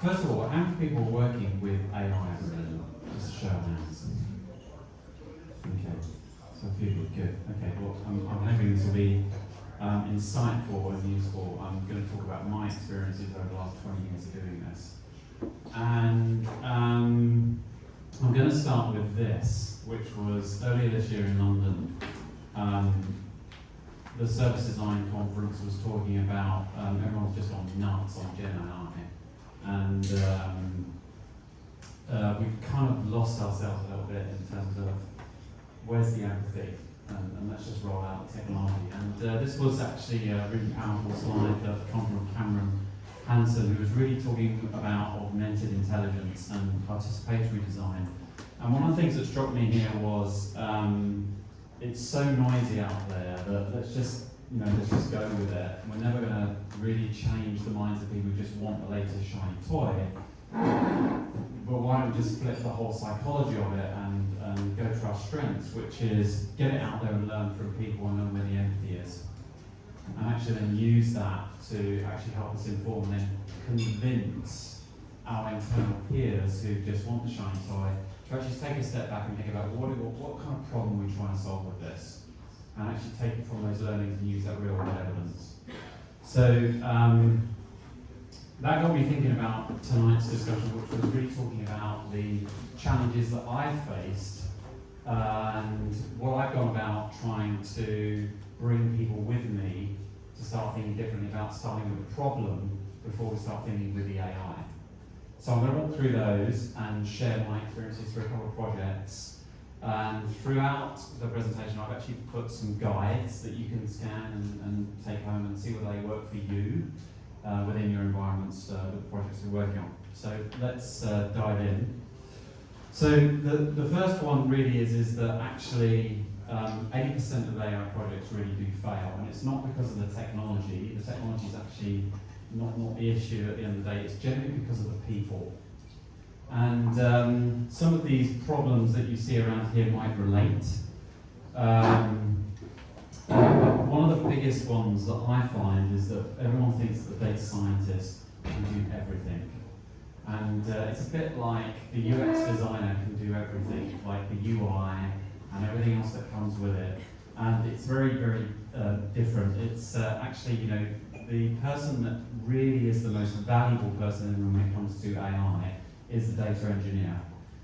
First of all, how many people are working with AI at the moment? Just a show of hands. Okay, so a few people, good. Okay, well, I'm hoping this will be insightful and useful. I'm going to talk about my experiences over the last 20 years of doing this. And I'm going to start with this, which was earlier this year in London. The Service Design Conference was talking about, everyone's just gone nuts on Gen AI. And we've kind of lost ourselves a little bit in terms of where's the empathy, and let's just roll out technology. And this was actually a really powerful slide that came from Cameron Hansen, who was really talking about augmented intelligence and participatory design. And one of the things that struck me here was it's so noisy out there that let's just go with it. We're never going to really change the minds of people who just want the latest shiny toy. But why don't we just flip the whole psychology of it and go to our strengths, which is get it out there and learn from people and learn where the empathy is. And actually then use that to actually help us inform and then convince our internal peers who just want the shiny toy to actually take a step back and think about what kind of problem we're trying to solve with this. And actually take it from those learnings and use that real world evidence. So that got me thinking about tonight's discussion, which was really talking about the challenges that I've faced and what I've gone about trying to bring people with me to start thinking differently about starting with a problem before we start thinking with the AI. So I'm going to walk through those and share my experiences through a couple of projects. And throughout the presentation, I've actually put some guides that you can scan and take home and see whether they work for you within your environments with the projects we're working on. So let's dive in. So the first one really is that actually 80% of AI projects really do fail, and it's not because of the technology. The technology is actually not the issue at the end of the day. It's generally because of the people. And some of these problems that you see around here might relate. One of the biggest ones that I find is that everyone thinks that data scientists can do everything. And it's a bit like the UX designer can do everything, like the UI and everything else that comes with it. And it's very, very different. It's actually, the person that really is the most valuable person in the room when it comes to AI is the data engineer,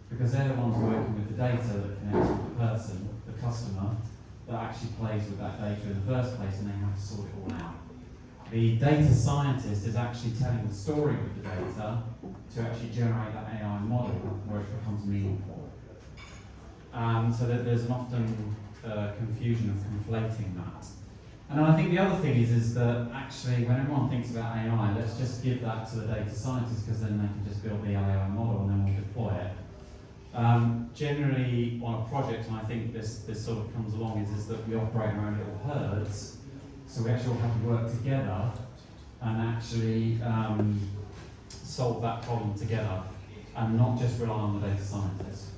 because they're the ones working with the data that connects with the person, the customer, that actually plays with that data in the first place, and they have to sort it all out. The data scientist is actually telling the story with the data to actually generate that AI model where it becomes meaningful. So that there's an often confusion of conflating that. And I think the other thing is that actually when everyone thinks about AI, let's just give that to the data scientists because then they can just build the AI model and then we'll deploy it. Generally on a project, and I think this sort of comes along, is that we operate in our own little herds, so we actually all have to work together and actually solve that problem together and not just rely on the data scientists.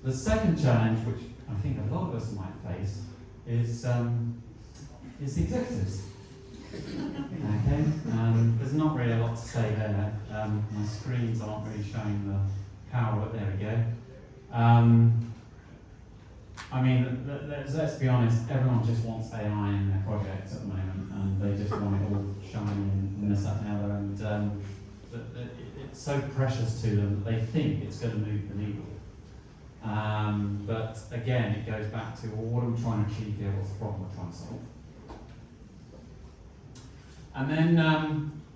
The second challenge, which I think a lot of us might face, is the executives. Okay, there's not really a lot to say there. My screens aren't really showing the power, but there we go. I mean, let's be honest, everyone just wants AI in their projects at the moment, and they just want it all shiny and this, that, and the other, and it's so precious to them that they think it's going to move the needle. But again, it goes back to, well, what are we trying to achieve here? What's the problem we're trying to solve? And then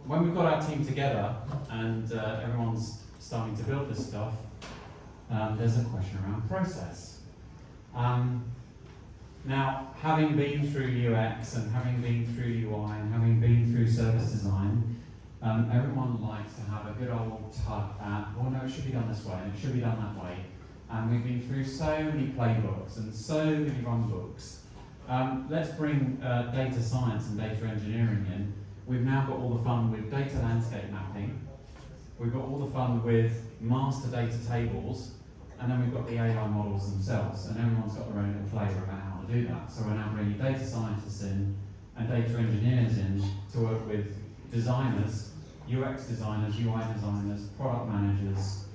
when we've got our team together and everyone's starting to build this stuff, there's a question around process. Now, having been through UX and having been through UI and having been through service design, everyone likes to have a good old tug at, well, no, it should be done this way and it should be done that way. And we've been through so many playbooks and so many run books. Let's bring data science and data engineering in. We've now got all the fun with data landscape mapping. We've got all the fun with master data tables. And then we've got the AI models themselves. And everyone's got their own little flavour about how to do that. So we're now bringing data scientists in and data engineers in to work with designers, UX designers, UI designers, product managers,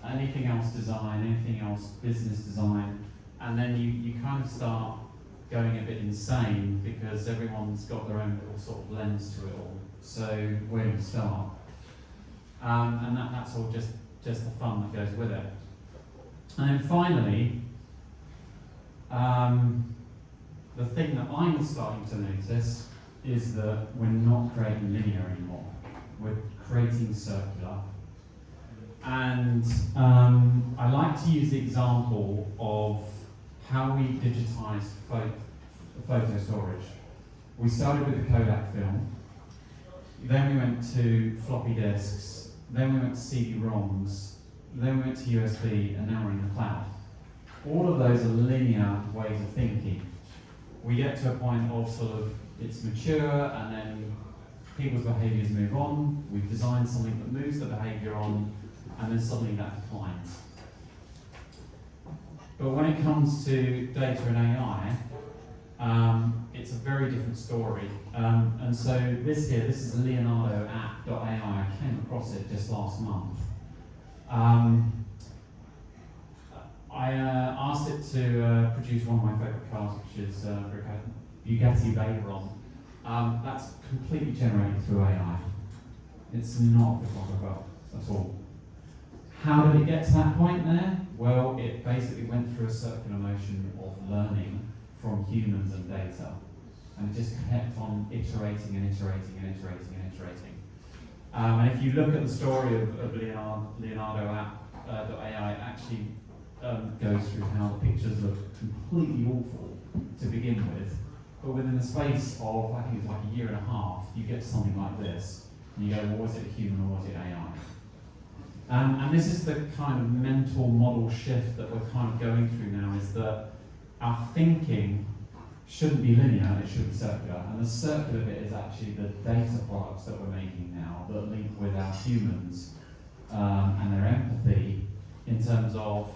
anything else design, anything else business design, and then you kind of start going a bit insane because everyone's got their own little sort of lens to it all. So where do you start? And that's all just the fun that goes with it. And then finally, the thing that I'm starting to notice is that we're not creating linear anymore. We're creating circular. And I like to use the example of how we digitized photo storage. We started with the Kodak film, then we went to floppy disks, then we went to CD-ROMs, then we went to USB, and now we're in the cloud. All of those are linear ways of thinking. We get to a point of sort of, it's mature, and then people's behaviours move on, we've designed something that moves the behaviour on, and then suddenly that declines. But when it comes to data and AI, it's a very different story. And so this is Leonardo app.ai. I came across it just last month. I asked it to produce one of my favourite cars, which is Bugatti Veyron. That's completely generated through AI. It's not a photographer at all. How did it get to that point there? Well, it basically went through a circular motion of learning from humans and data. And it just kept on iterating and iterating and iterating and iterating. And if you look at the story of Leonardo app.ai, it actually goes through how the pictures look completely awful to begin with. But within the space of, I think it's like a year and a half, you get something like this. And you go, well, was it a human or was it AI? And this is the kind of mental model shift that we're kind of going through now, is that our thinking shouldn't be linear, it should be circular. And the circular bit is actually the data products that we're making now that link with our humans and their empathy in terms of,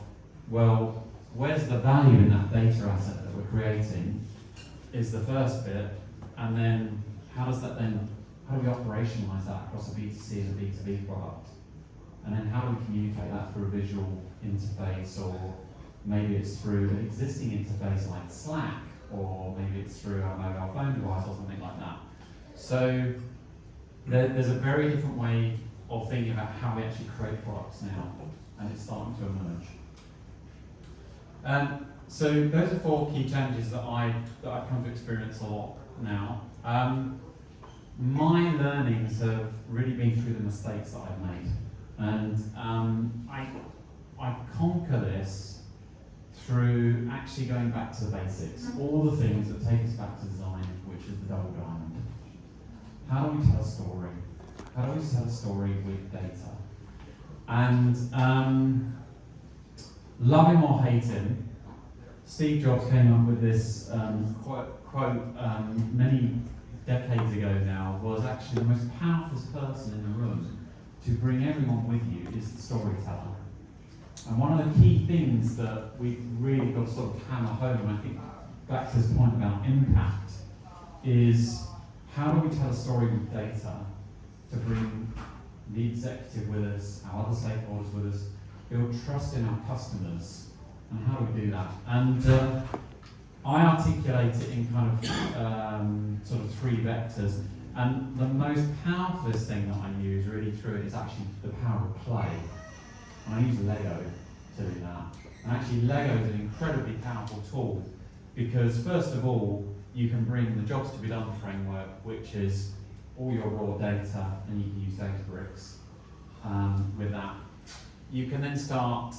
well, where's the value in that data asset that we're creating is the first bit, and then how do we operationalize that across a B2C and a B2B product? And then how do we communicate that through a visual interface, or maybe it's through an existing interface like Slack, or maybe it's through a mobile phone device or something like that. So there's a very different way of thinking about how we actually create products now, and it's starting to emerge. So those are 4 key challenges that I've come to experience a lot now. My learnings have really been through the mistakes that I've made. And I conquer this through actually going back to the basics, all the things that take us back to design, which is the Double Diamond. How do we tell a story? How do we tell a story with data? And love him or hate him, Steve Jobs came up with this quote many decades ago now, was actually the most powerful person in the room to bring everyone with you is the storyteller. And one of the key things that we've really got to sort of hammer home, I think back to this point about impact, is how do we tell a story with data to bring the executive with us, our other stakeholders with us, build trust in our customers, and how do we do that? And I articulate it in kind of sort of 3 vectors. And the most powerful thing that I use really through it is actually the power of play. And I use Lego to do that. And actually Lego is an incredibly powerful tool because first of all, you can bring the jobs to be done framework, which is all your raw data, and you can use Databricks with that. You can then start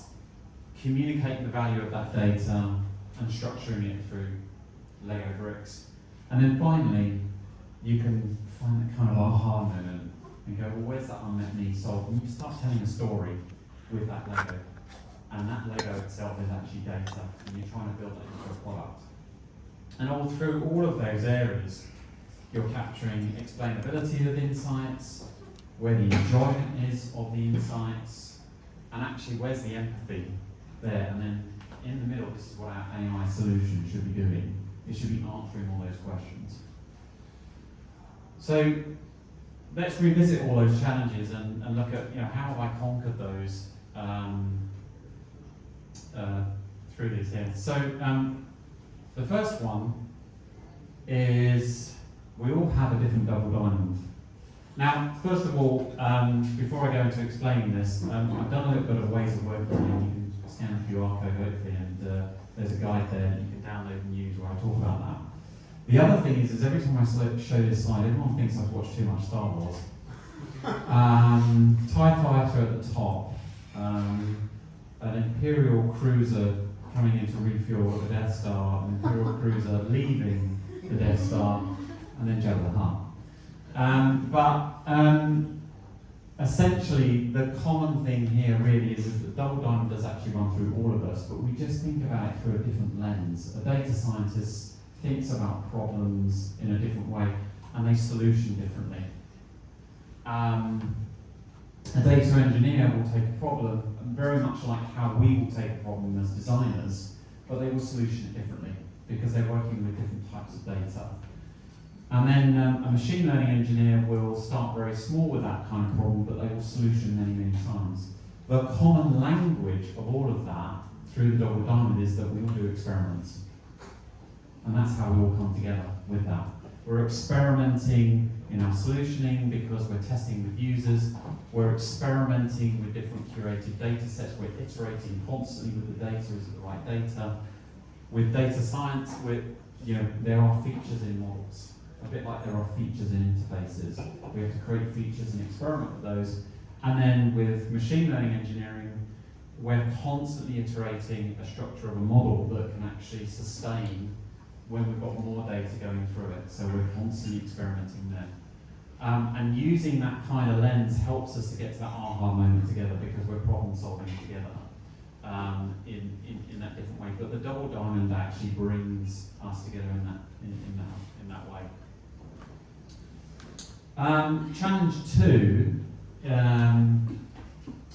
communicating the value of that data and structuring it through Lego bricks. And then finally, you can find that kind of aha moment and go, well, where's that unmet need solved? And you start telling a story with that Lego. And that Lego itself is actually data, and you're trying to build that into a product. And all through all of those areas, you're capturing explainability of insights, where the enjoyment is of the insights, and actually where's the empathy there. And then in the middle, this is what our AI solution should be doing. It should be answering all those questions. So let's revisit all those challenges and look at, how have I conquered those through these here. So the first one is we all have a different double diamond. Now, first of all, before I go into explaining this, I've done a little bit of ways of working here. You can scan the QR code hopefully, and there's a guide there that you can download and use where I talk about that. The other thing is every time I show this slide, everyone thinks I've watched too much Star Wars. TIE Fighter at the top, an Imperial cruiser coming in to refuel at the Death Star, an Imperial cruiser leaving the Death Star, and then Jabba the Hutt. Essentially, the common thing here really is that Double Diamond does actually run through all of us, but we just think about it through a different lens. A data scientist thinks about problems in a different way, and they solution differently. A data engineer will take a problem very much like how we will take a problem as designers, but they will solution it differently because they're working with different types of data. And then a machine learning engineer will start very small with that kind of problem, but they will solution many, many times. The common language of all of that through the Double Diamond is that we all do experiments. And that's how we all come together with that. We're experimenting in our solutioning because we're testing with users. We're experimenting with different curated data sets. We're iterating constantly with the data. Is it the right data? With data science, there are features in models. A bit like there are features in interfaces. We have to create features and experiment with those. And then with machine learning engineering, we're constantly iterating a structure of a model that can actually sustain when we've got more data going through it. So we're constantly experimenting there. And using that kind of lens helps us to get to that aha moment together because we're problem solving together in that different way. But the Double Diamond actually brings us together in that way. Challenge 2, and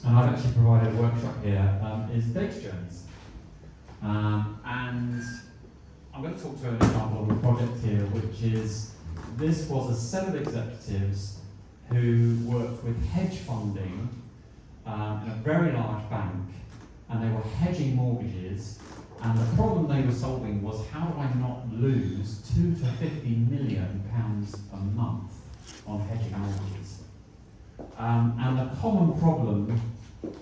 I've actually provided a workshop here, is data journeys. And I'm going to talk to an example of a project here, which is, this was a set of executives who worked with hedge funding in a very large bank, and they were hedging mortgages, and the problem they were solving was how do I not lose £2 to £50 million a month on hedging mortgages. And the common problem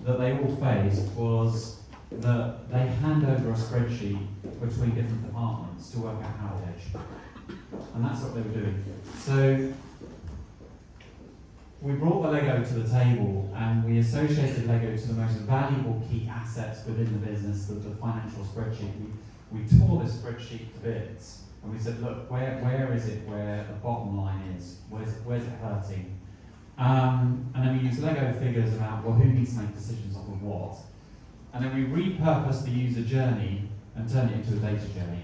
that they all faced was that they hand over a spreadsheet between different departments to work out how to hedge. And that's what they were doing. So we brought the Lego to the table and we associated Lego to the most valuable key assets within the business, the financial spreadsheet. We tore this spreadsheet to bits and we said, look, where is it where the bottom line is? Where's it hurting? And then we used Lego figures about, well, who needs to make decisions off of what? And then we repurposed the user journey and turned it into a data journey.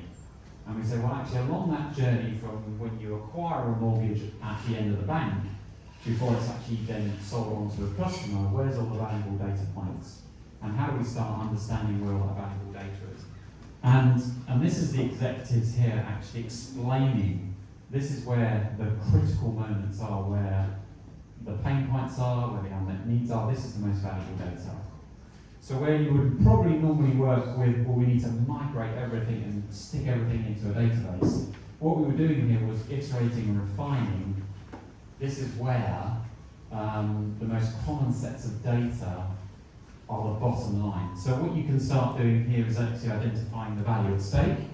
And we say, well, actually, along that journey from when you acquire a mortgage at the end of the bank, before it's actually then sold on to a customer, where's all the valuable data points? And how do we start understanding where all that valuable data is? And this is the executives here actually explaining, this is where the critical moments are, where the pain points are, where the unmet needs are. This is the most valuable data. So where you would probably normally work with, well, we need to migrate everything and stick everything into a database, what we were doing here was iterating and refining. This is where the most common sets of data are the bottom line. So what you can start doing here is actually identifying the value at stake.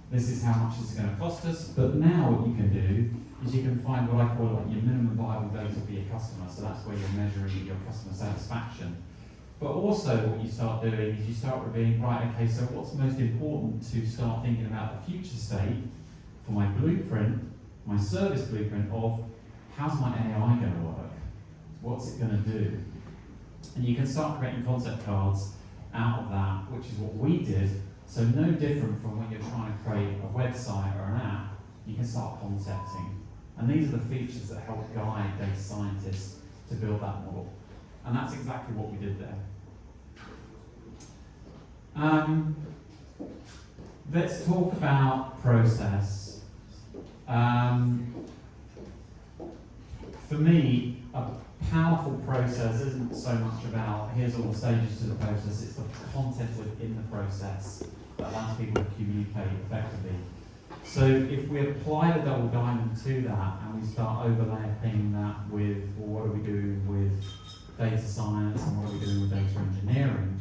This is how much it's going to cost us, but now what you can do is you can find what I call like your minimum viable data for your customer. So that's where you're measuring your customer satisfaction. But also what you start doing is you start revealing, right, okay, so what's most important to start thinking about the future state for my blueprint, my service blueprint of how's my AI going to work? What's it going to do? And you can start creating concept cards out of that, which is what we did. So no different from when you're trying to create a website or an app, you can start concepting. And these are the features that help guide data scientists to build that model. And that's exactly what we did there. Let's talk about process. for me, a powerful process isn't so much about here's all the stages to the process, it's the content within the process that allows people to communicate effectively. So if we apply the Double Diamond to that and we start overlaying that with, well, what are we doing with data science and what are we doing with data engineering,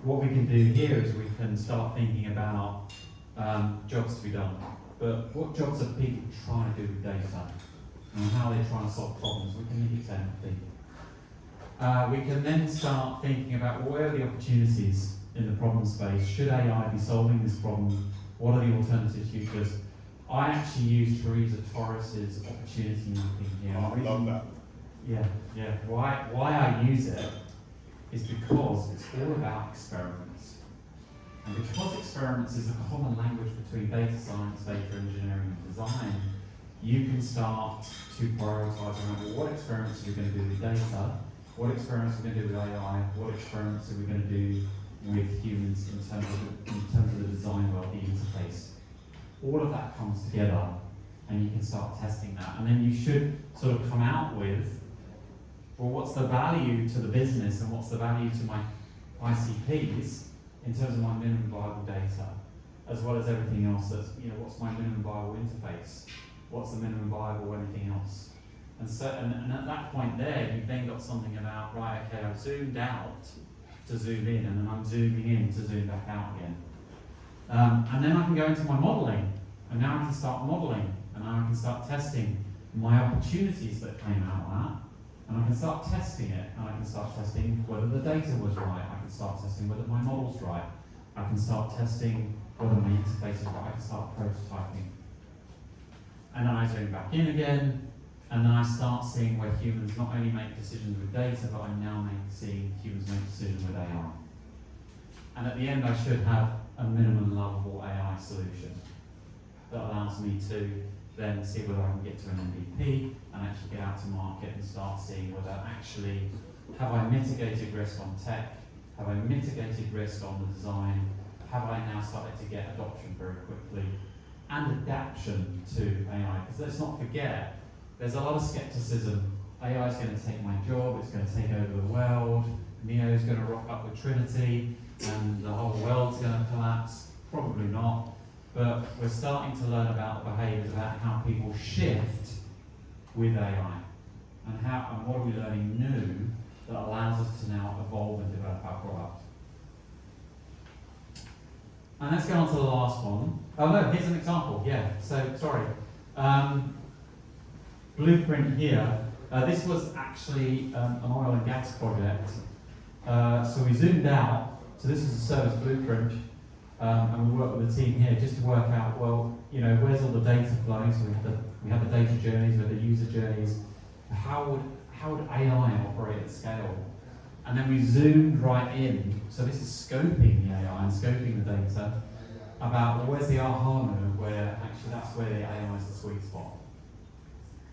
what we can do here is we can start thinking about jobs to be done. But what jobs are people trying to do with data? And how are they trying to solve problems? We can link it to empathy. We can then start thinking about, well, where are the opportunities in the problem space? Should AI be solving this problem? What are the alternative futures? I actually use Teresa Torres's opportunity mapping here. Oh, I love that. Yeah. Why I use it is because it's all about experiments. And because experiments is a common language between data science, data engineering, and design, you can start to prioritize around, well, what experiments are we going to do with data? What experiments are we going to do with AI? What experiments are we going to do with humans in terms of the design world, the interface? All of that comes together, and you can start testing that. And then you should sort of come out with, well, what's the value to the business and what's the value to my ICPs in terms of my minimum viable data, as well as everything else that's, what's my minimum viable interface? What's the minimum viable anything else? And so, and at that point there, you've then got something about, right, okay, I've zoomed out to zoom in, and then I'm zooming in to zoom back out again. And then I can go into my modelling, and now I can start modelling, and now I can start testing my opportunities that came out of that, and I can start testing it, and I can start testing whether the data was right, I can start testing whether my model's right, I can start testing whether my interface is right, I can start prototyping. And then I zoom back in again, and then I start seeing where humans not only make decisions with data, but I'm now seeing humans make decisions with AI. And at the end, I should have a minimum lovable AI solution that allows me to then see whether I can get to an MVP and actually get out to market and start seeing whether actually have I mitigated risk on tech, have I mitigated risk on the design, have I now started to get adoption very quickly and adaption to AI. Because let's not forget, there's a lot of skepticism. AI is going to take my job, it's going to take over the world, Neo is going to rock up with Trinity, and the whole world's going to collapse. Probably not. But we're starting to learn about behaviours, about how people shift with AI. And what are we learning new that allows us to now evolve and develop our product. And let's go on to the last one. Oh no, here's an example, yeah. So, sorry. Blueprint here. This was actually an oil and gas project. So we zoomed out. So this is a service blueprint. And we worked with the team here just to work out, well, where's all the data flowing? So we had the data journeys, we had the user journeys. How would AI operate at scale? And then we zoomed right in. So this is scoping the AI and scoping the data about, well, where's the aha node where actually that's where the AI is the sweet spot.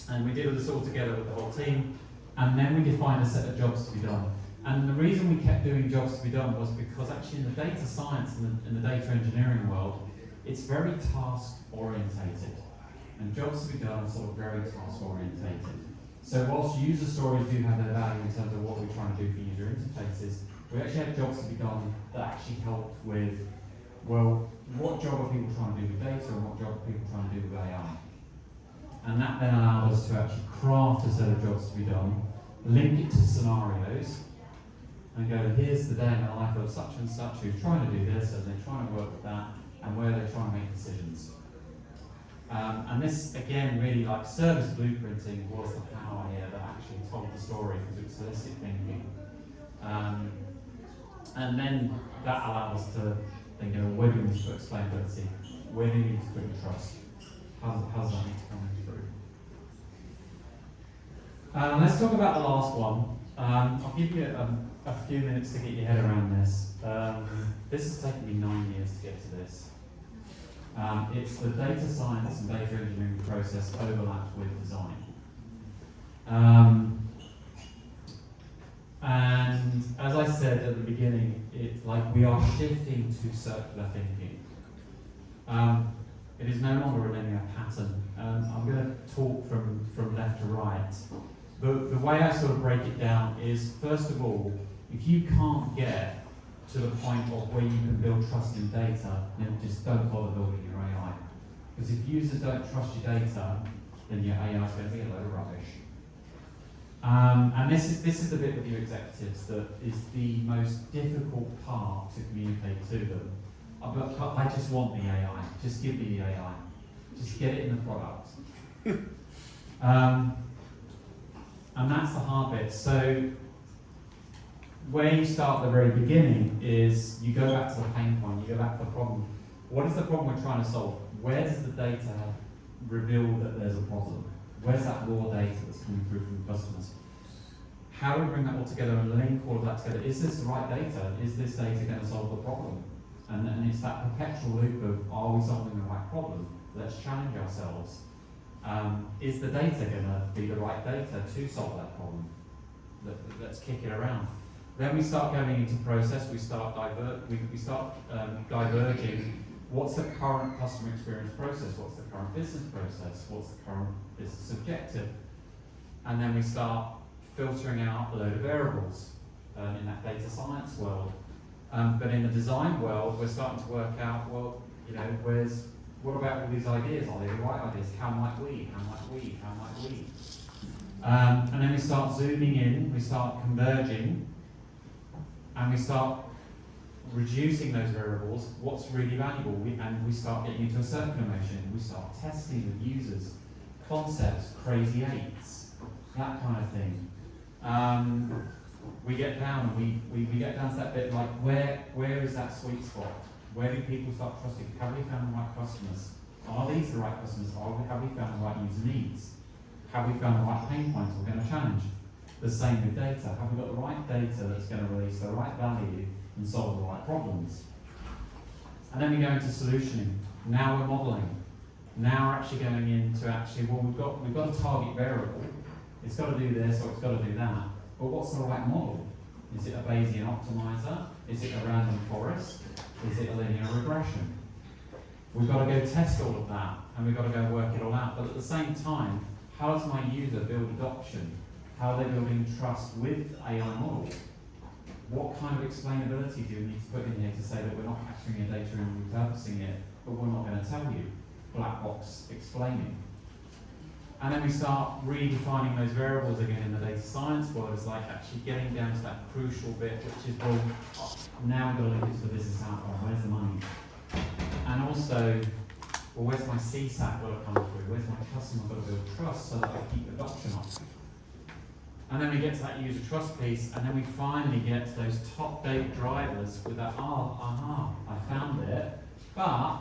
And we did this all together with the whole team, and then we defined a set of jobs to be done. And the reason we kept doing jobs to be done was because actually in the data science and in the data engineering world, it's very task orientated. And jobs to be done are sort of very task orientated. So whilst user stories do have their value in terms of what we're trying to do for user interfaces, we actually had jobs to be done that actually helped with, well, what job are people trying to do with data and what job are people trying to do with AI? And that then allowed us to actually craft a set of jobs to be done, link it to scenarios, and go, here's the day in the life of such and such who's trying to do this, and they're trying to work with that, and where they're trying to make decisions. And this, again, really like service blueprinting was the power here that actually told the story because it was holistic thinking. And then that allowed us to then go, where do we need to put explainability? Where do we need to put trust? How's that need to come through? Let's talk about the last one. I'll give you a few minutes to get your head around this. This has taken me 9 years to get to this. It's the data science and data engineering process overlapped with design. And as I said at the beginning, it's like we are shifting to circular thinking. It is no longer a linear pattern. I'm going to talk from left to right. The way I sort of break it down is, first of all, if you can't get to the point of where you can build trust in data, then just don't bother building your AI. Because if users don't trust your data, then your AI is going to be a load of rubbish. And this is the bit with you executives that is the most difficult part to communicate to them. I just want the AI. Just give me the AI. Just get it in the product. And that's the hard bit. So where you start at the very beginning is you go back to the pain point, you go back to the problem. What is the problem we're trying to solve? Where does the data reveal that there's a problem? Where's that raw data that's coming through from customers? How do we bring that all together and link all of that together? Is this the right data? Is this data going to solve the problem? And it's that perpetual loop of, are we solving the right problem? Let's challenge ourselves. Is the data going to be the right data to solve that problem? Let's kick it around. Then we start going into process, we start diverging. What's the current customer experience process? What's the current business process? What's the current business objective? And then we start filtering out a load of variables in that data science world. But in the design world, we're starting to work out, well, you know, what about all these ideas? Are they the right ideas? How might we? How might we? How might we? And then we start zooming in, we start converging, and we start reducing those variables. What's really valuable? And we start getting into a circular motion. We start testing with users, concepts, crazy eights, that kind of thing. We get down, we get down to that bit like where is that sweet spot? Where do people start trusting? Have we found the right customers? Are these the right customers? Have we found the right user needs? Have we found the right pain points we're going to challenge? The same with data. Have we got the right data that's going to release the right value and solve the right problems? And then we go into solutioning. Now we're modelling. Now we're actually going into well, we've got a target variable. It's got to do this or it's got to do that. But what's the right model? Is it a Bayesian optimizer? Is it a random forest? Is it a linear regression? We've got to go test all of that and we've got to go work it all out. But at the same time, how does my user build adoption? How are they building trust with AI models? What kind of explainability do we need to put in here to say that we're not capturing your data and repurposing it, but we're not going to tell you? Black box explaining. And then we start redefining those variables again in the data science world. It's like actually getting down to that crucial bit, which is, well, now I'm going to link it to the business outcome. Where's the money? And also, well, where's my CSAT got to come through? Where's my customer got to build trust so that I keep adoption up? And then we get to that user trust piece, and then we finally get to those top data drivers with that, I found it, but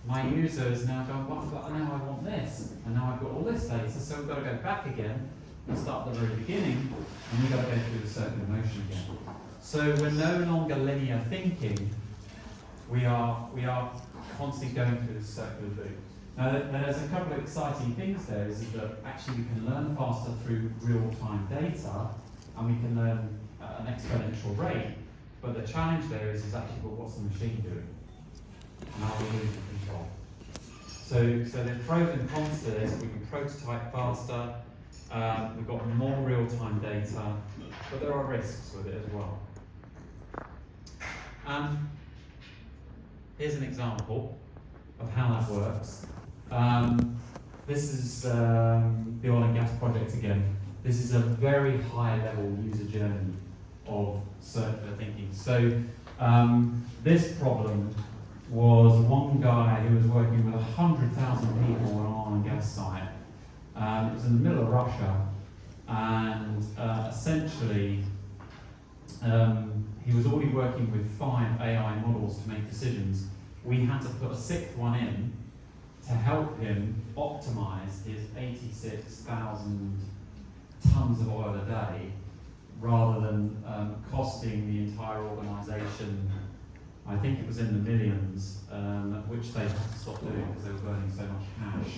my user is now going, well, now I want this, and now I've got all this data, so we've got to go back again and start at the very beginning, and we've got to go through the circular motion again. So we're no longer linear thinking, we are constantly going through the circular loop. Now, there's a couple of exciting things there, is that actually we can learn faster through real-time data, and we can learn at an exponential rate, but the challenge there is actually, well, what's the machine doing? And are we losing control? So there's pros and cons to this. We can prototype faster, we've got more real-time data, but there are risks with it as well. Here's an example of how that works. This is the oil and gas project again. This is a very high level user journey of circular thinking. So this problem was one guy who was working with 100,000 people on an oil and gas site. It was in the middle of Russia, and essentially he was already working with 5 AI models to make decisions. We had to put a 6th one in to help him optimize his 86,000 tons of oil a day, rather than costing the entire organisation, I think it was in the millions, which they had to stop doing because they were burning so much cash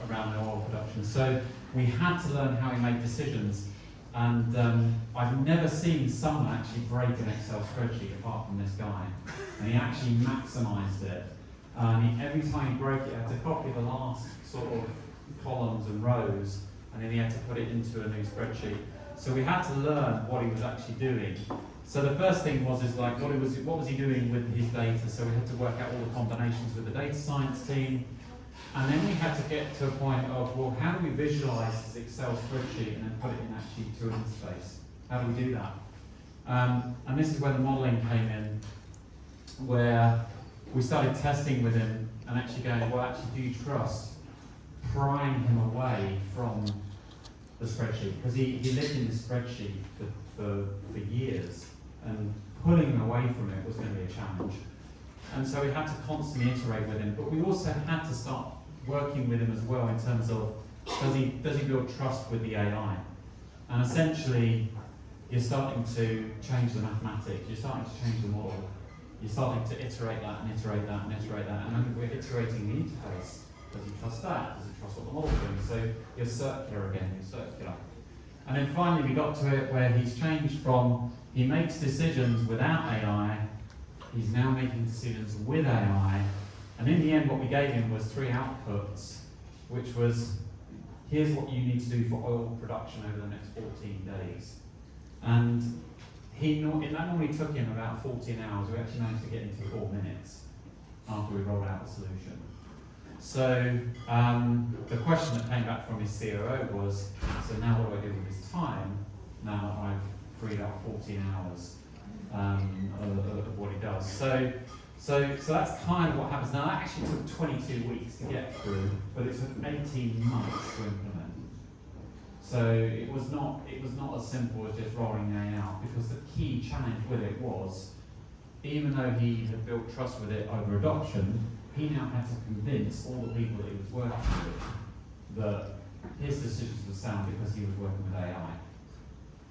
around the oil production. So we had to learn how he made decisions, and I've never seen someone actually break an Excel spreadsheet apart from this guy, and he actually maximised it. Every time he broke it, he had to copy the last sort of columns and rows and then he had to put it into a new spreadsheet. So we had to learn what he was actually doing. So the first thing was like what was he doing with his data? So we had to work out all the combinations with the data science team, and then we had to get to a point of, well, how do we visualize this Excel spreadsheet and then put it in actually to an interface? How do we do that? And this is where the modeling came in, where we started testing with him and actually going, well, actually, do you trust prying him away from the spreadsheet? Because he lived in the spreadsheet for years, and pulling him away from it was going to be a challenge. And so we had to constantly iterate with him, but we also had to start working with him as well in terms of, does he build trust with the AI? And essentially, you're starting to change the mathematics, you're starting to change the model, you're starting to iterate that and iterate that and iterate that, and then we're iterating the interface. Does he trust that? Does he trust what the model's doing? So you're circular again, you're circular. And then finally we got to it where he's changed from, he makes decisions without AI, he's now making decisions with AI, and in the end what we gave him was 3 outputs, which was, here's what you need to do for oil production over the next 14 days. And that normally took him about 14 hours. We actually managed to get into 4 minutes after we rolled out the solution. So the question that came back from his COO was, so now what do I do with his time now that I've freed up 14 hours of what he does? So that's kind of what happens. Now that actually took 22 weeks to get through, but it took 18 months to implement. So it was not as simple as just rolling AI out, because the key challenge with it was, even though he had built trust with it over adoption, he now had to convince all the people that he was working with that his decisions were sound because he was working with AI.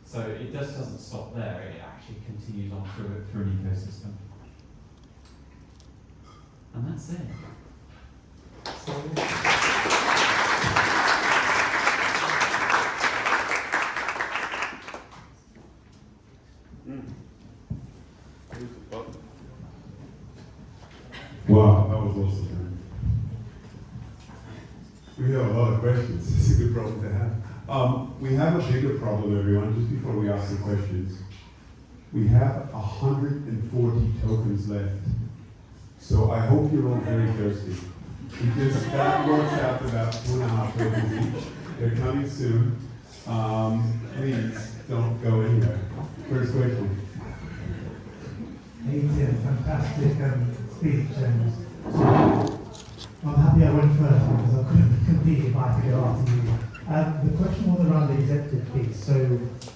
So it just doesn't stop there, it actually continues on through an ecosystem. And that's it. Wow, that was awesome. We have a lot of questions. It's a good problem to have. We have a bigger problem, everyone, just before we ask the questions. We have 140 tokens left. So I hope you're all very thirsty, because that works out to about 2.5 tokens each. They're coming soon. Please don't go anywhere. First question. Hey Tim, fantastic speech, and I'm happy I went first because I couldn't compete if I had to go after you. The question was around the executive piece. So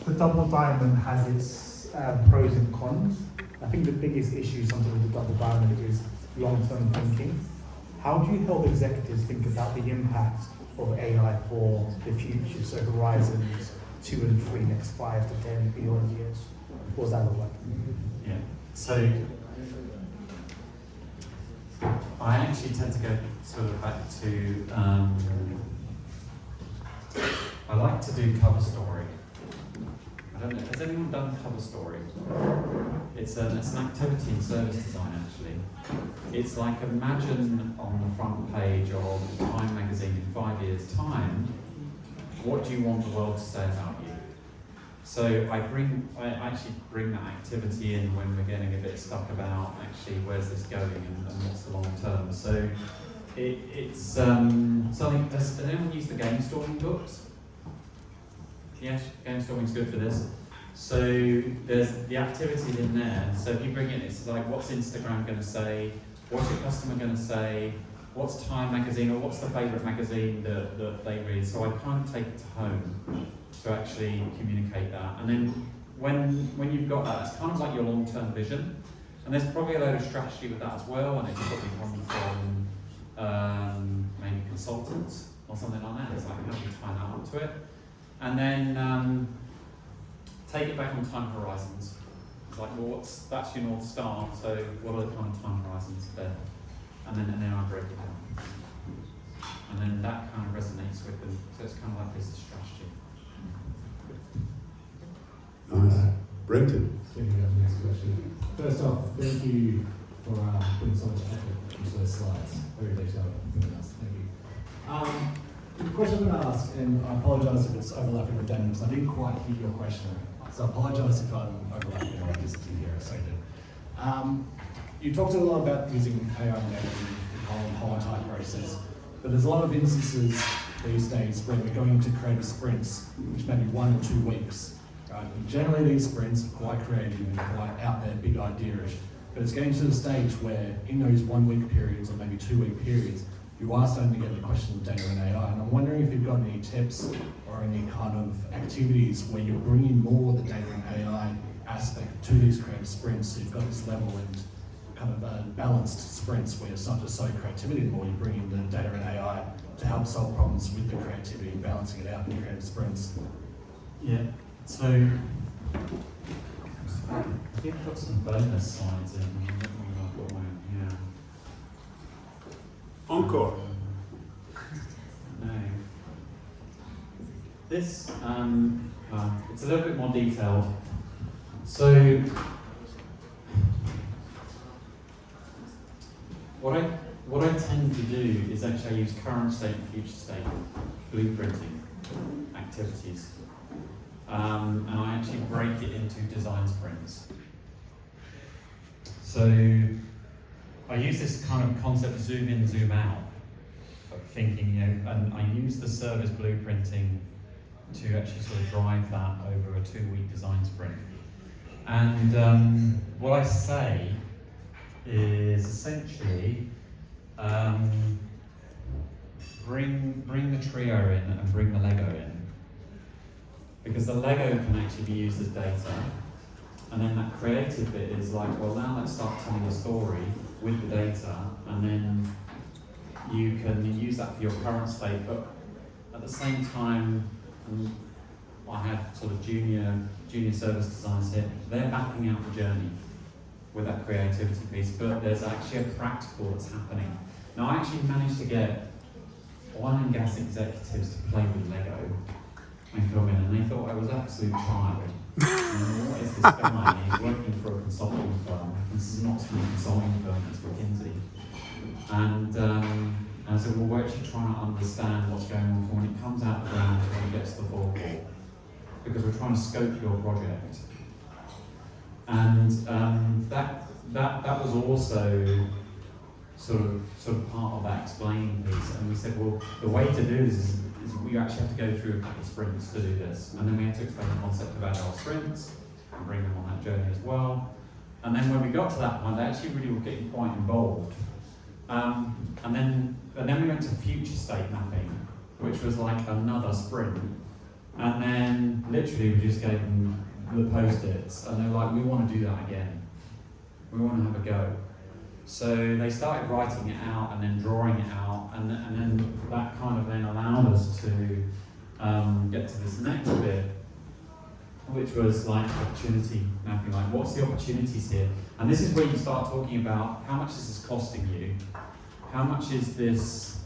the Double Diamond has its pros and cons. I think the biggest issue sometimes with the Double Diamond is long-term thinking. How do you help executives think about the impact of AI for the future, so horizons 2 and 3, next 5 to 10 beyond years? What does that look like? Yeah. So I actually tend to go sort of back to, I like to do cover story. I don't know, has anyone done cover story? It's an activity in service design actually. It's like, imagine on the front page of Time magazine in 5 years' time, what do you want the world to say about you? So I actually bring that activity in when we're getting a bit stuck about actually where's this going and what's the long term. So it's something. Has anyone used the game storming books? Yes, game storming's good for this. So there's the activities in there. So if you bring it, it's like, what's Instagram going to say? What's your customer going to say? What's Time magazine, or what's the favourite magazine that they read? So I kind of take it to home to actually communicate that. And then when you've got that, it's kind of like your long-term vision. And there's probably a load of strategy with that as well, and it's probably coming from maybe consultants or something like that. It's like, how do you tie that onto it? And then take it back on time horizons. It's like, well, that's your North Star, so what are the kind of time horizons there? And then I break it down. And then that kind of resonates with them. So it's kind of like business strategy. Nice. Brenton. Thank you for the next question. First off, thank you for putting so much effort into those slides. Very detailed. Very nice. Thank you. The question I'm going to ask, and I apologise if it's overlapping with Daniel, because I didn't quite hear your question. So I apologise if I'm overlapping or I just didn't hear it, so I did. You talked a lot about using AI and data in the whole entire process, but there's a lot of instances these days where we're going into creative sprints, which may be 1 or 2 weeks. Right? And generally these sprints are quite creative and quite out there, big idea-ish. But it's getting to the stage where in those 1 week periods or maybe 2 week periods, you are starting to get the question of data and AI. And I'm wondering if you've got any tips or any kind of activities where you're bringing more of the data and AI aspect to these creative sprints. So you've got this level and kind of balanced sprints where it's not just so creativity anymore, you're bringing the data and AI to help solve problems with the creativity and balancing it out in creative sprints. Yeah, so I've got some bonus slides in. I've got one here. Encore. No. This, it's a little bit more detailed. So, what I tend to do is actually use current state and future state blueprinting activities. And I actually break it into design sprints. So I use this kind of concept of zoom in, zoom out, thinking, and I use the service blueprinting to actually sort of drive that over a 2-week design sprint. And what I say is essentially bring the trio in and bring the Lego in, because the Lego can actually be used as data, and then that creative bit is like, well, now let's start telling a story with the data, and then you can use that for your current state, but at the same time, I had sort of junior service designers here, they're backing out the journey with that creativity piece, but there's actually a practical that's happening. Now, I actually managed to get oil and gas executives to play with Lego and come in, and they thought I was an absolute child. What is this guy? He's working for a consulting firm. This is not a consulting firm, it's McKinsey. And I said, well, we're actually trying to understand what's going on when it comes out the ground when it gets to the forecourt, because we're trying to scope your project. And that was also sort of part of that explaining piece. And we said, well, the way to do this is we actually have to go through a couple of sprints to do this. And then we had to explain the concept of agile sprints and bring them on that journey as well. And then when we got to that point, they actually really were getting quite involved. And then we went to future state mapping, which was like another sprint. And then literally we just gave them the post-its, and they're like, we want to do that again. We want to have a go. So they started writing it out and then drawing it out, and then that kind of then allowed us to get to this next bit, which was like opportunity mapping, like what's the opportunities here? And this is where you start talking about how much is this costing you? How much is this,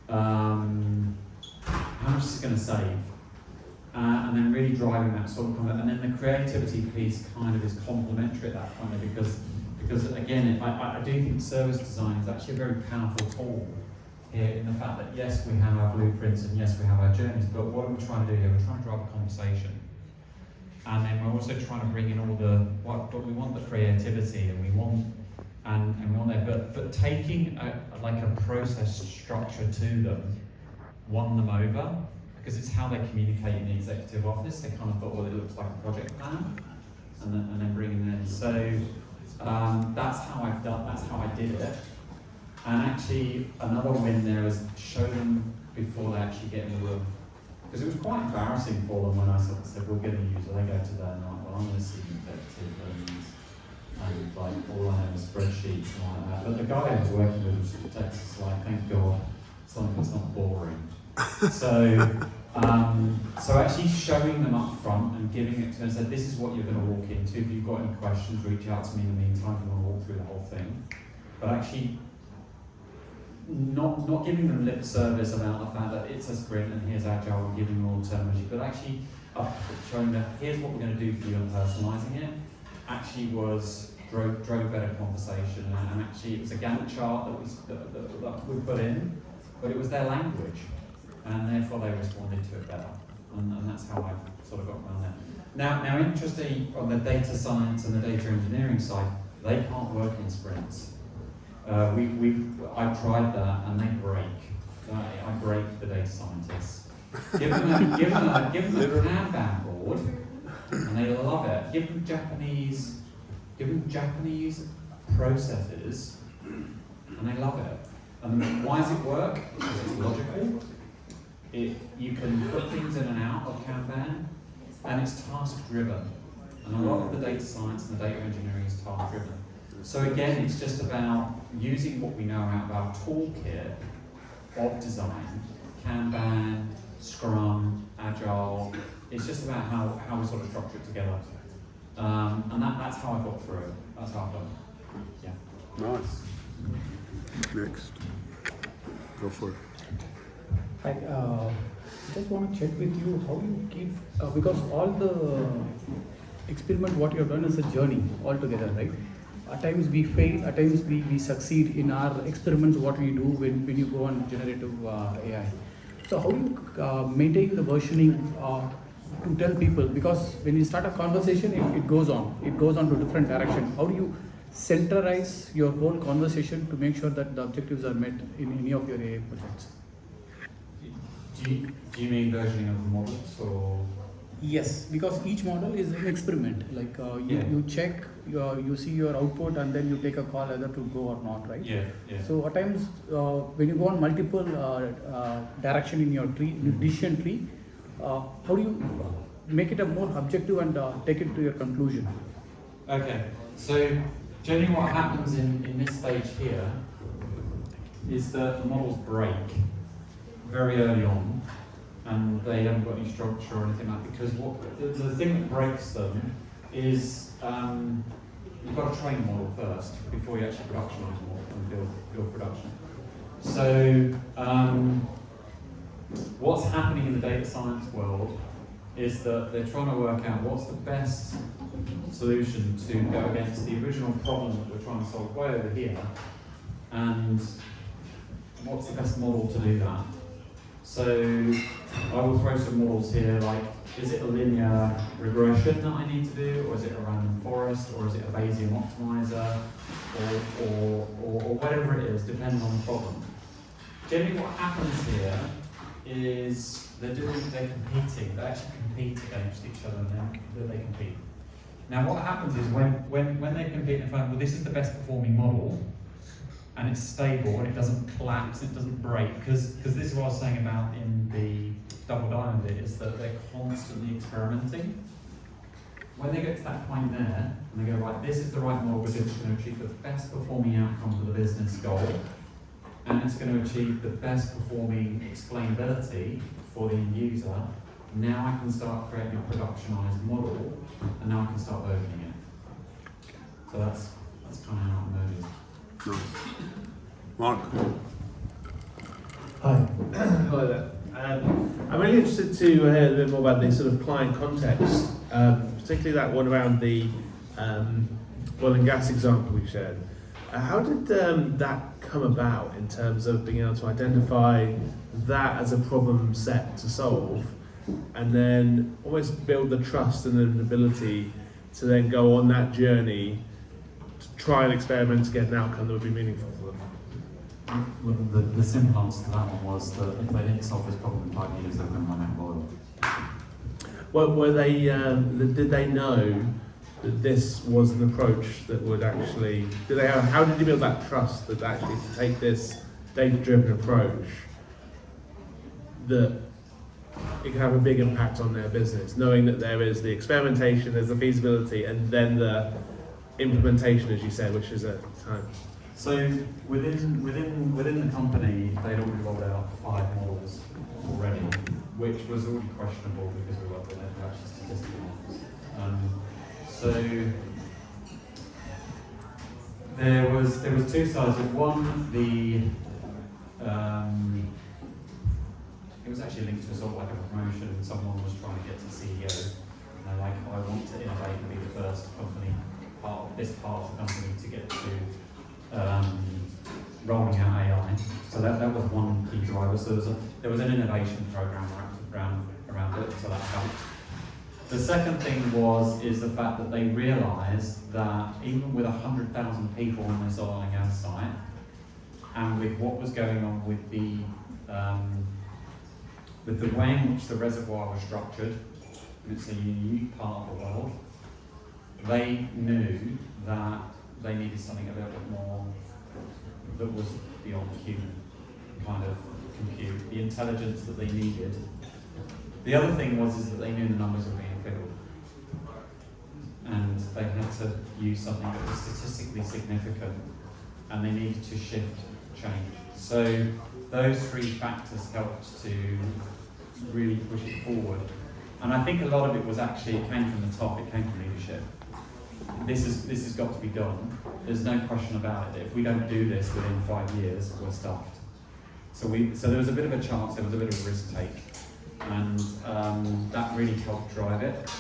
how much is it going to save? And then really driving that sort of concept. And then the creativity piece kind of is complementary at that point, because again, I do think service design is actually a very powerful tool here in the fact that yes, we have our blueprints and yes, we have our journeys, but what are we trying to do here? We're trying to drive a conversation. And then we're also trying to bring in all but we want the creativity and we want there, but taking a process structure to them, won them over, because it's how they communicate in the executive office. They kind of thought, well, it looks like a project plan, and then bringing them in. So that's how I did it. And actually, another win there is show them before they actually get in the room. Because it was quite embarrassing for them when I sort of said, we're going to use Lego today, and I'm like, well, I'm going to see an executive and like all I know is spreadsheets and all like that. But the guy I was working with was Texas, like, thank God, something that's not boring. So actually showing them up front and giving it to them, said, this is what you're going to walk into. If you've got any questions, reach out to me in the meantime, and we'll walk through the whole thing. But actually not giving them lip service about the fact that it's a sprint and here's agile and giving them all terminology, but actually showing that here's what we're going to do for you and personalising it, actually drove a better conversation. And actually it was a Gantt chart that we put in, but it was their language. and therefore they responded to it better. And that's how I sort of got around there. Now, interesting on the data science and the data engineering side, they can't work in sprints. I tried that and they break. I break the data scientists. Give them a Kanban board and they love it. Give them Japanese processes and they love it. And why does it work? Because it's logical. You can put things in and out of Kanban, and it's task driven. And a lot of the data science and the data engineering is task driven. So again, it's just about using what we know out of our toolkit of design, Kanban, Scrum, Agile. It's just about how we sort of structure it together. And that's how I got through it. That's how I've done it. Yeah. Nice. Next. Go for it. I just want to check with you how you keep, because all the experiment what you have done is a journey altogether, right? At times we fail, at times we succeed in our experiments what we do when you go on generative AI. So how do you maintain the versioning to tell people, because when you start a conversation it goes on to different direction. How do you centralize your whole conversation to make sure that the objectives are met in any of your AI projects? Do you mean versioning of the models or? Yes, because each model is an experiment. Like you check, you see your output, and then you take a call either to go or not, right? Yeah. So at times, when you go on multiple direction in your tree, decision tree, how do you make it a more objective and take it to your conclusion? Okay, so generally what happens in this stage here is that the models break very early on, and they haven't got any structure or anything like that, because the thing that breaks them is you've got to train the model first before you actually productionize the model and build production. So what's happening in the data science world is that they're trying to work out what's the best solution to go against the original problem that we're trying to solve way over here, and what's the best model to do that. So I will throw some models here, like, is it a linear regression that I need to do, or is it a random forest, or is it a Bayesian optimizer, or whatever it is, depending on the problem. Generally what happens here is they're competing, they actually compete against each other, and then they compete. Now what happens is when they compete and find, well, this is the best performing model, and it's stable and it doesn't collapse, it doesn't break, because this is what I was saying about in the Double Diamond bit, is that they're constantly experimenting. When they get to that point there, and they go, right, this is the right model because it's going to achieve the best performing outcome for the business goal, and it's going to achieve the best performing explainability for the end user, now I can start creating a productionized model, and now I can start versioning it. So that's kind of how it emerges. Mark. Hi. Hi there. I'm really interested to hear a bit more about the sort of client context, particularly that one around the oil and gas example we shared. How did that come about in terms of being able to identify that as a problem set to solve, and then almost build the trust and the ability to then go on that journey to try and experiment to get an outcome that would be meaningful for them? Well, the simple answer to that one was that if they didn't solve this problem in 5 years, they were going to run out of oil. Well, were they? Did they know that this was an approach that would actually? How did you build that trust that actually to take this data-driven approach, that it can have a big impact on their business, knowing that there is the experimentation, there's the feasibility, and then the implementation, as you said, which is a time. So within the company, they'd already rolled out 5 models already, which was already questionable because we worked with actually statistical models. So there was 2 sides. One, it was actually linked to sort of like a promotion. Someone was trying to get to CEO, and they're like, I want to innovate and be the first company, this part of the company, to get to rolling out AI. So that was one key driver. So there was an innovation program around it, so that helped. The second thing is the fact that they realised that even with 100,000 people on this oil and gas site, and with what was going on with the way in which the reservoir was structured, it's a unique part of the world, they knew that they needed something a little bit more that was beyond human kind of compute, the intelligence that they needed. The other thing is that they knew the numbers were being filled, and they had to use something that was statistically significant, and they needed to shift change. So those three factors helped to really push it forward. And I think a lot of it was actually, it came from the top, it came from leadership. This has got to be done. There's no question about it. If we don't do this within 5 years, we're stuffed. So there was a bit of a chance, there was a bit of a risk take, and that really helped drive it.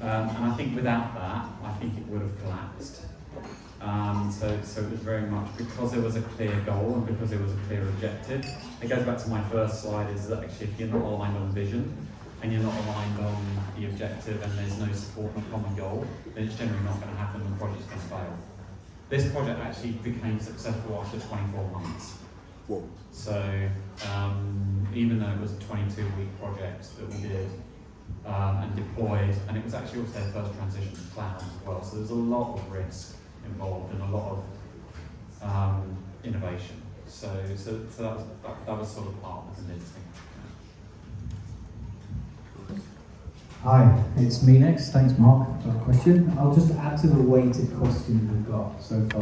And I think without that, I think it would have collapsed. So it was very much because there was a clear goal and because there was a clear objective. It goes back to my first slide, is that actually if you're not aligned on vision and you're not aligned on the objective and there's no support and a common goal, then it's generally not going to happen and the project's going to fail. This project actually became successful after 24 months. Whoa. So even though it was a 22-week project that we did and deployed, and it was actually also their first transition to cloud as well, so there was a lot of risk involved and a lot of innovation. So that was sort of part of the mid thing. Hi, it's me next. Thanks, Mark, for the question. I'll just add to the weighted questions we've got so far.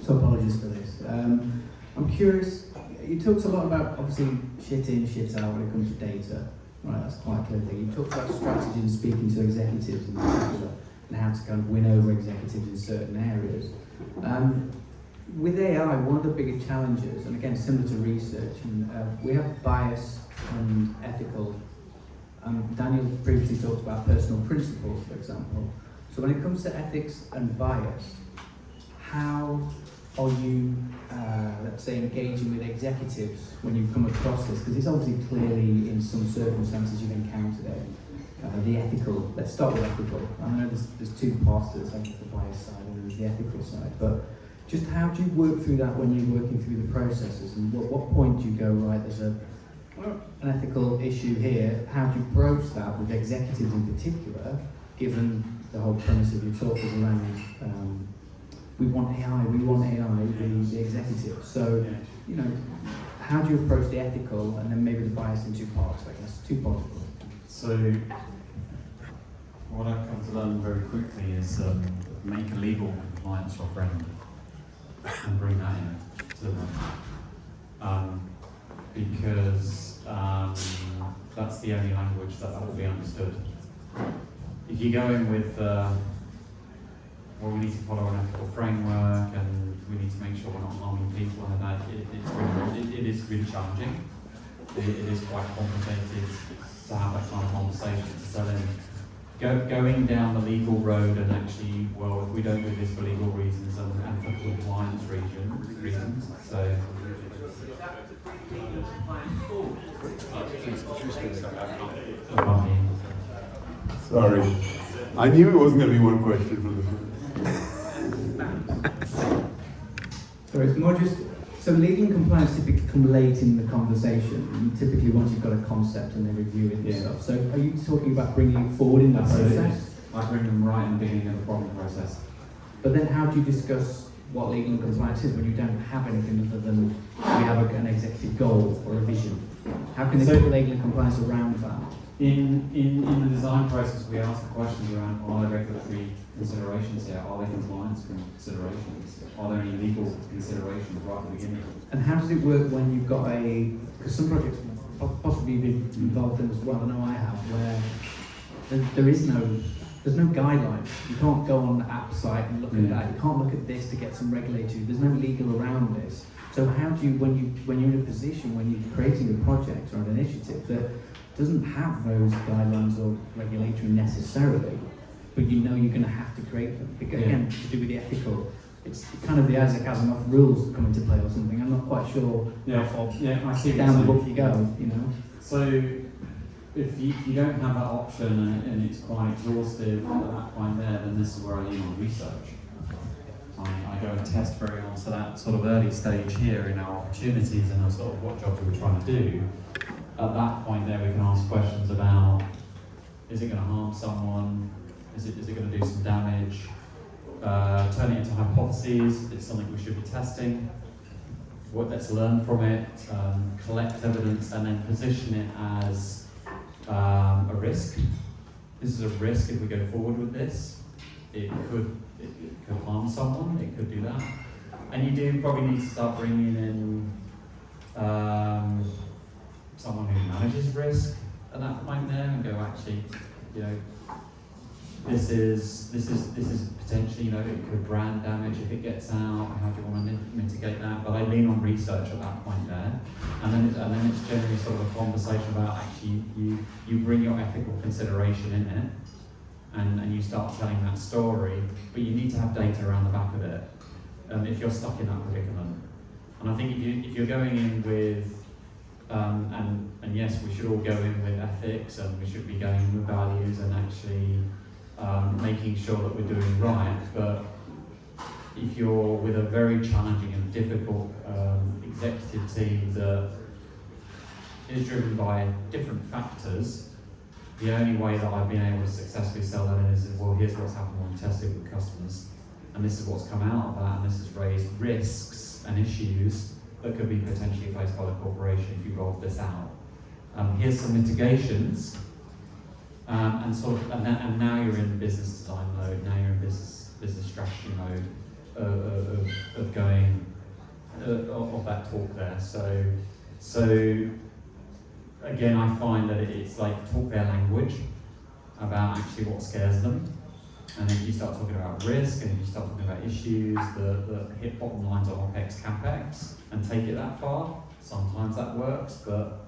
So apologies for this. I'm curious, you talked a lot about obviously shit in, shit out when it comes to data. Right, that's quite a clear thing. You talked about strategy and speaking to executives in particular, and how to kind of win over executives in certain areas. With AI, one of the bigger challenges, and again similar to research, we have bias and ethical. Daniel previously talked about personal principles, for example. So when it comes to ethics and bias, how are you, let's say, engaging with executives when you come across this? Because it's obviously clearly in some circumstances you've encountered it. The ethical, let's start with ethical. I know there's two parts to this, like the bias side and there's the ethical side, but just how do you work through that when you're working through the processes, and what point do you go, right, there's an ethical issue here, how do you broach that with executives in particular, given the whole premise of your talk is around we want AI, the executive. So, you know, how do you approach the ethical and then maybe the bias in two parts, I guess, 2 parts. So what I've come to learn very quickly is make a legal compliance your friend and bring that in to the room. Because that's the only language that will be understood. If you go in with, well, we need to follow an ethical framework and we need to make sure we're not harming people and that, it is really challenging. It is quite complicated to have that kind of conversation. So then going down the legal road and actually, well, if we don't do this for legal reasons and for compliance reasons, so. Sorry. I knew it wasn't going to be one question from the front. So it's more just, so legal and compliance typically come late in the conversation, typically once you've got a concept and then review it and stuff. So are you talking about bringing it forward in that process? I bring them right in the beginning of the problem process. But then how do you discuss what legal and compliance is when you don't have anything other than we have an executive goal or a vision? How can they put legal and compliance around that? In the design process, we ask the questions around, are there regulatory considerations here? Are there compliance considerations? Are there any legal considerations right at the beginning? And how does it work when you've got because some projects possibly you've been involved in as well, I know I have, where there's no guideline. You can't go on the app site and look at that. You can't look at this to get some regulatory. There's no legal around this. So how do you, when you're in a position, when you're creating a project or an initiative that doesn't have those guidelines or regulatory necessarily, but you know you're going to have to create them, again, to do with the ethical, it's kind of the Isaac has enough rules that come into play or something. I'm not quite sure Yeah, I see what down the you're book saying. you go, you know. So if you don't have that option and it's quite exhaustive at that point there, then this is where I lean on research. I go and test very on to that sort of early stage here in our opportunities and sort of what jobs we're trying to do. At that point there, we can ask questions about, is it going to harm someone? Is it going to do some damage? Turning it into hypotheses, it's something we should be testing. Let's learn from it, collect evidence, and then position it as a risk. This is a risk if we go forward with this. It could harm someone, it could do that. And you do probably need to start bringing in someone who manages risk at that point there and go, actually, you know, this is potentially, you know, it could brand damage if it gets out. How do you want to mitigate that? But I lean on research at that point there, and then it's generally sort of a conversation about actually you bring your ethical consideration in it, and you start telling that story. But you need to have data around the back of it if you're stuck in that predicament. And I think if you're going in with and yes, we should all go in with ethics, and we should be going in with values, and actually making sure that we're doing right. But if you're with a very challenging and difficult executive team that is driven by different factors, the only way that I've been able to successfully sell that is, well, here's what's happened when we tested with customers, and this is what's come out of that, and this has raised risks and issues that could be potentially faced by the corporation if you roll this out. Here's some mitigations, and now you're in business design mode. Now you're in business strategy mode of going of that talk there. So again, I find that it's like talk their language about actually what scares them. And if you start talking about risk, and if you start talking about issues that hit bottom lines on OPEX, CAPEX, and take it that far, sometimes that works, but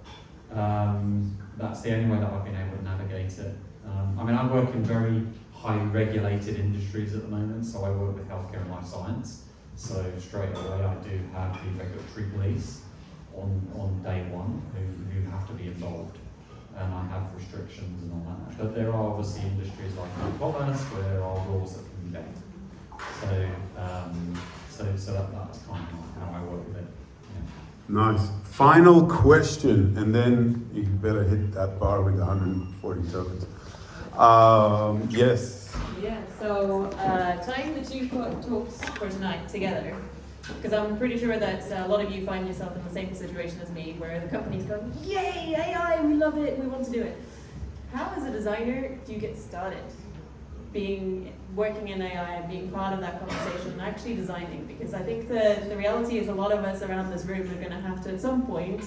that's the only way that I've been able to navigate it. I mean, I work in very highly regulated industries at the moment, so I work with healthcare and life science. So straight away, I do have the regulatory police on day one who have to be involved. And I have restrictions and all that. But there are obviously industries like e-commerce where there are rules that can be made. So that's kind of how I work with it. Yeah. Nice. Final question, and then you better hit that bar with 140 tokens. Yes. Yeah, so tying the two talks for tonight together, because I'm pretty sure that a lot of you find yourself in the same situation as me, where the company's going, yay, AI, we love it, we want to do it. How, as a designer, do you get started working in AI, being part of that conversation, and actually designing? Because I think the reality is a lot of us around this room are going to have to, at some point,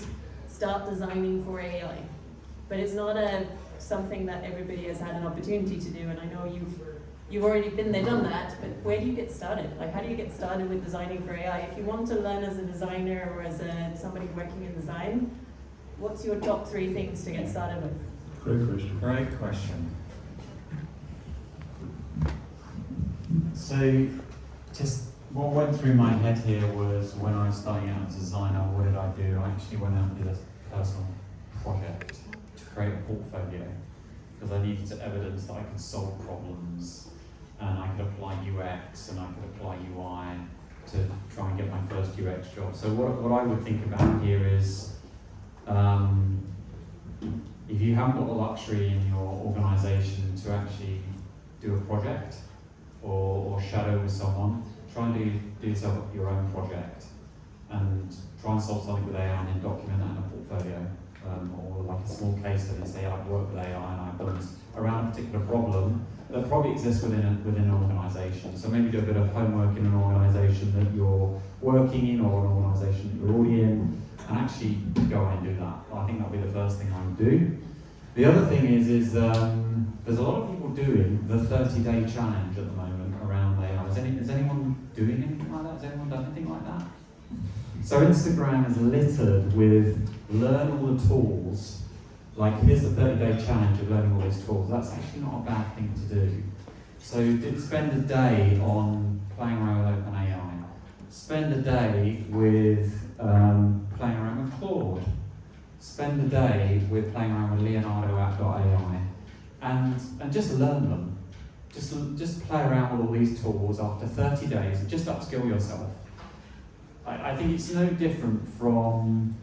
start designing for AI. But it's not something that everybody has had an opportunity to do, and I know you've already been there, done that, but where do you get started? Like, how do you get started with designing for AI? If you want to learn as a designer or as somebody working in design, what's your top 3 things to get started with? Great question. Great question. So, just what went through my head here was when I was starting out as a designer, what did I do? I actually went out and did a personal project to create a portfolio, because I needed to evidence that I could solve problems, and I could apply UX and I could apply UI to try and get my first UX job. So what I would think about here is, if you haven't got the luxury in your organisation to actually do a project or shadow with someone, try and do yourself your own project and try and solve something with AI and then document that in a portfolio. Or like a small case study, say I've worked with AI and I've done this around a particular problem that probably exists within an organisation. So maybe do a bit of homework in an organisation that you're working in or an organisation that you're already in, and actually go on and do that. I think that would be the first thing I would do. The other thing is there's a lot of people doing the 30-day challenge at the moment around AI. Is anyone doing anything like that? Has anyone done anything like that? So Instagram is littered with learn all the tools. Like, here's the 30-day challenge of learning all these tools. That's actually not a bad thing to do. So spend a day on playing around with OpenAI. Spend a day with playing around with Claude. Spend a day with playing around with Leonardo app.ai, and just learn them. Just play around with all these tools after 30 days and just upskill yourself. I think it's no different from,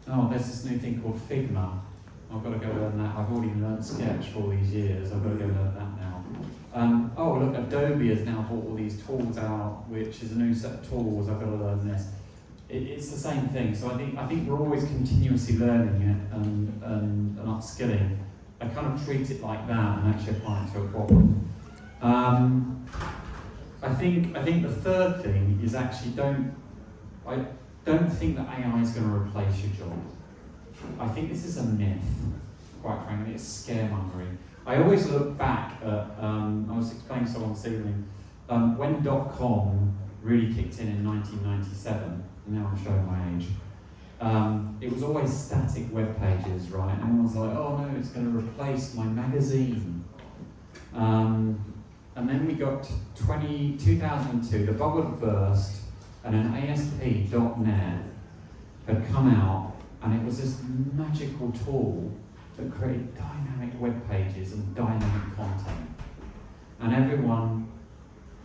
there's this new thing called Figma. I've got to go learn that. I've already learned Sketch for all these years. I've got to go learn that now. Oh, look, Adobe has now brought all these tools out, which is a new set of tools. I've got to learn this. It's the same thing. So I think we're always continuously learning it and upskilling. I kind of treat it like that and actually apply it to a problem. I think the third thing is actually I don't think that AI is going to replace your job. I think this is a myth, quite frankly. It's scaremongering. I always look back at, I was explaining to someone this evening, when .com really kicked in 1997, and now I'm showing my age, it was always static web pages, right? And everyone's like, oh no, it's going to replace my magazine. And then we got to 2002, the bubble had burst, and an ASP.NET had come out, and it was this magical tool that created dynamic web pages and dynamic content. And everyone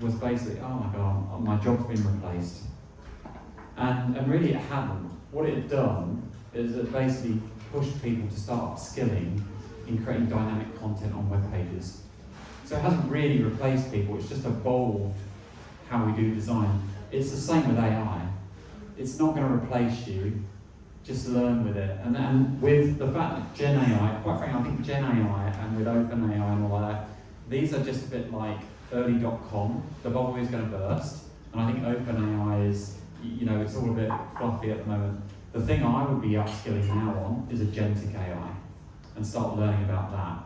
was basically, oh my god, my job's been replaced. And really it hadn't. What it had done is it basically pushed people to start upskilling in creating dynamic content on web pages. So it hasn't really replaced people, it's just evolved how we do design. It's the same with AI. It's not going to replace you, just learn with it. And with the fact that Gen AI, quite frankly, I think Gen AI and with OpenAI and all that, these are just a bit like early.com. The bubble is going to burst, and I think OpenAI is, it's all a bit fluffy at the moment. The thing I would be upskilling now on is agentic AI, and start learning about that,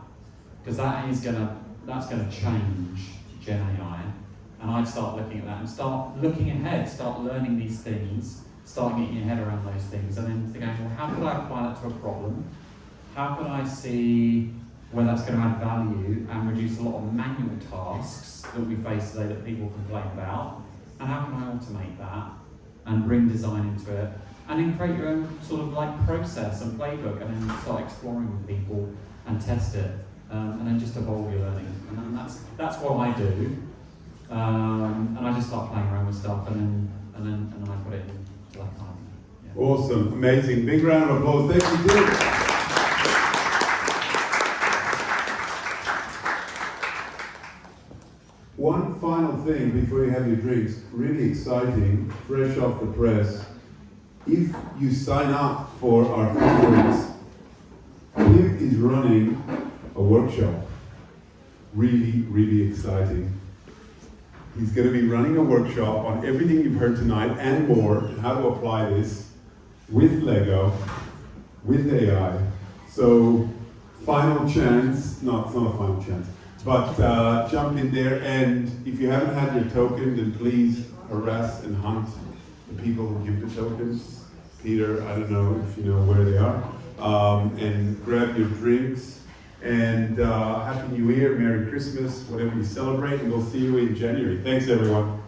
because that's going to change Gen AI. And I'd start looking at that and start looking ahead, start learning these things, start getting your head around those things, and then thinking, well, how could I apply that to a problem? How can I see where that's going to add value and reduce a lot of manual tasks that we face today that people complain about? And how can I automate that and bring design into it? And then create your own sort of like process and playbook, and then start exploring with people and test it, and then just evolve your learning. And then that's what I do. And I just start playing around with stuff, and then I put it into that kind of, Awesome, amazing. Big round of applause. Thank you, Dick. One final thing before you have your drinks, really exciting, fresh off the press. If you sign up for our conference, Tim is running a workshop. Really, really exciting. He's going to be running a workshop on everything you've heard tonight and more, and how to apply this with Lego, with AI. So, final chance, no, it's not a final chance, but jump in there, and if you haven't had your token, then please harass and hunt the people who give the tokens. Peter, I don't know if you know where they are, and grab your drinks. And Happy New Year, Merry Christmas, whatever you celebrate, and we'll see you in January. Thanks, everyone.